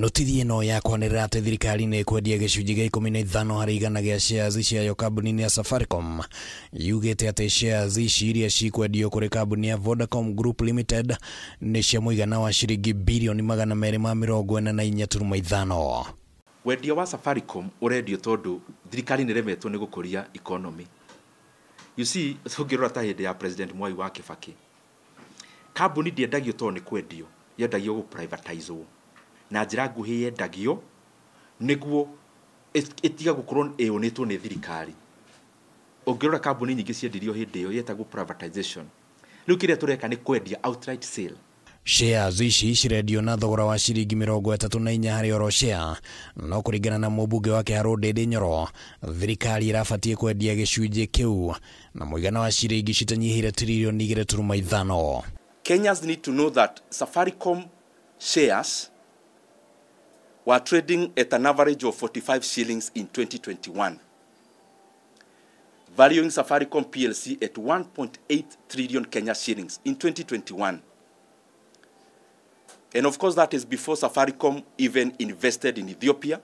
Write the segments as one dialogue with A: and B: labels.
A: Notithie no yakwanirira ati thirikari ni kwendia gicunji gia 15 harĩ igana gia shares ciayo kambuni ya Safaricom. Yugite ati shares ici iria cikwendio kuri kambuni ya Vodacom Group Limited ni cia muigana wa ciringi bilioni 244.5.
B: Wendia wa Safaricom urendio tondu thirikari ni remetwo ni gukuria economy. You see, thungirora ta hindi ya President Mwai wa Kibaki. Kambuni ndiendagio tondu ni kwendio, yendagio gu privatize na njira nguhi yendagio niguo itiga gukorwo ionetwo ni thirikari. Ungirora kambuni nyingi ciendirio hindi yo yetagwo privatization. Riu kiria tureka ni kwendia outright sale.
A: Shares ici cirendio na thogora wa ciringi 34 harĩ oro share, no kũringana na mũmbunge wa Kiharu Ndindi Nyoro, thirikari irabatie kwendia gĩcunjĩ kĩu na mũigana wa ciringi citanyihĩire trilioni 2.5.
B: Kenyans need to know that Safaricom shares were trading at an average of 45 shillings in 2021, valuing Safaricom PLC at 1.8 trillion Kenya shillings in 2021. And of course, that is before Safaricom even invested in Ethiopia,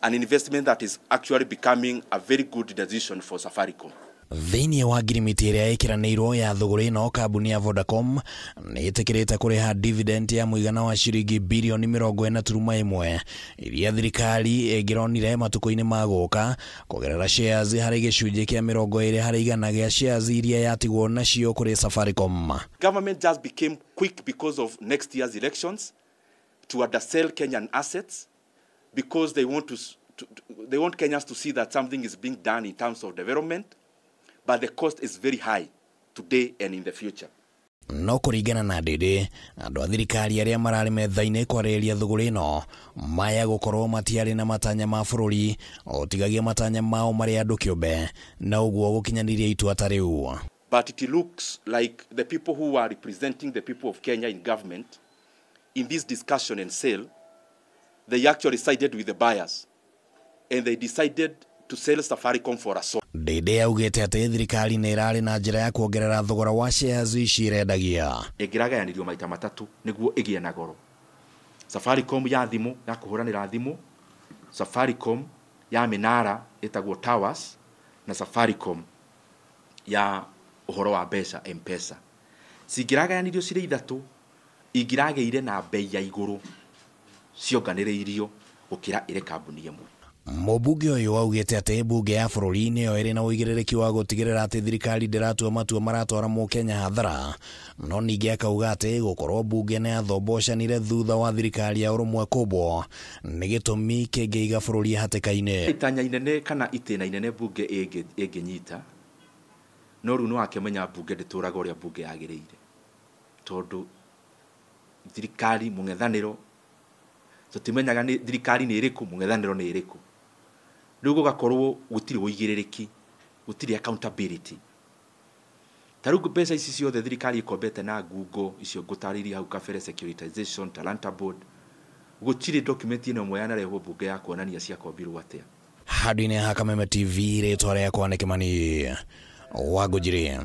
B: an investment that is actually becoming a very good decision for Safaricom.
A: Thĩinĩ wa ngirimiti ĩrĩa ĩkĩranĩirwo ya thogora ĩno, kambuni ya Vodacom nĩ ĩtĩkĩrĩte kũrĩha dividend ya mũigana wa ciringi bilioni 40.1 iria thirikari ĩngĩronire matukũ-inĩ ma gũka kũgerera shares harĩ gĩcunjĩ kĩa 20 harĩ igana gĩa shares iria yatigwo nacio kũrĩ Safaricom.
B: Government just became quick because of next year's elections to undersell Kenyan assets because they want Kenyans to see that something is being done in terms of development. But the cost is very high today and in the future.
A: No kũringana na Ndindi, andũ a thirikari arĩa mararĩ metha-inĩ kwarĩrĩria thogora ĩno maya gũkorwo matiarĩ na matanya ma bũrũri, o tigagia matanya mao marĩ andũ kĩũmbe na ũguo gũkinyaniria itua ta rĩu.
B: But it looks like the people who are representing the people of Kenya in government in this discussion and sale, they actually sided with the buyers and they decided to sell Safaricom for a song.
A: Ndindi augĩte atĩ thirikari nĩ ĩrarĩ na njĩra ya kuongerera thogora wa shares ici irendagia.
B: Ĩngĩragayanĩrio maita matatu nĩguo ĩgĩe na goro. Safaricom ya thimũ ya kũhũranĩra thimũ, Safaricom ya minara ĩtagwo towers, na Safaricom ya ũhoro wa mbeca M-Pesa. Cingĩragayanĩrio cirĩ ithatũ, ingĩragĩire na bei ya igũrũ cionganĩrĩirio gũkĩra ĩrĩ kambuni ĩmwe.
A: Mũmbunge ũyũ augĩte atĩ mbunge ya bũrũri nĩyo ĩrĩ na ũigĩrĩrĩki wa gũtigĩrĩra atĩ thirikari ndĩratua matua maratwara Mũkenya hathara, no ningĩ akauga atĩ gũkorwo mbunge nĩ yathombocanire thutha wa thirikari ya ũrũmwe kũmbwo nĩ gĩtũmi kĩngĩiga bũrũri hatĩka-inĩ.
B: Itanya inene kana itĩna inene mbunge ĩngĩnyita, no rĩu nĩ wakĩmenya mbunge ndĩtũraga ũrĩa mbunge yagĩrĩire, tondũ thirikari mũng'ethanĩro tũtimenyaga nĩ thirikari nĩ ĩrĩkũ, mũng'ethanĩro nĩ ĩrĩkũ. Rĩu gũgakorwo gũtirĩ ũigĩrĩrĩki, gũtirĩ accountability. Ta rĩu mbeca ici ciothe thirikari ĩkombete na Google, icio ngũtarĩria hau kabere, securitization, Talanta Board, gũtirĩ document ĩno ĩmwe yanarehwo mbunge ya kuonania ciakombirwo atĩa.
A: Handũ-inĩ ha Kameme TV, rĩtwa rĩakwa nĩ Kĩmani Wangũnjiri.